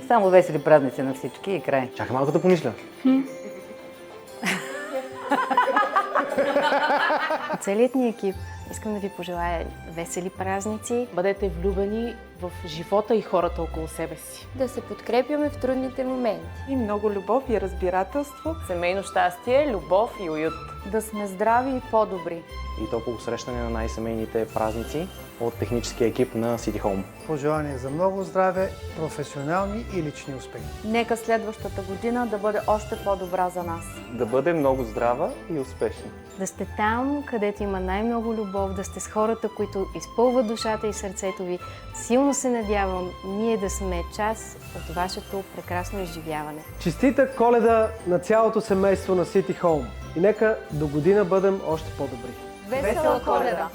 Само весели празници на всички и край. Чакай малко да помисля. Целият ни екип искам да ви пожелая весели празници. Бъдете влюбени в живота и хората около себе си. Да се подкрепяме в трудните моменти. И много любов и разбирателство. Семейно щастие, любов и уют. Да сме здрави и по-добри. И то по посрещане на най-семейните празници от техническия екип на City Home. Пожелания за много здраве, професионални и лични успехи. Нека следващата година да бъде още по-добра за нас. Да бъде много здрава и успешна. Да сте там, където има най-много любов, да сте с хората, които изпълват душата и сърцето ви. Силно се надявам ние да сме част от вашето прекрасно изживяване. Честита Коледа на цялото семейство на City Home и нека до година бъдем още по-добри. Весела Коледа!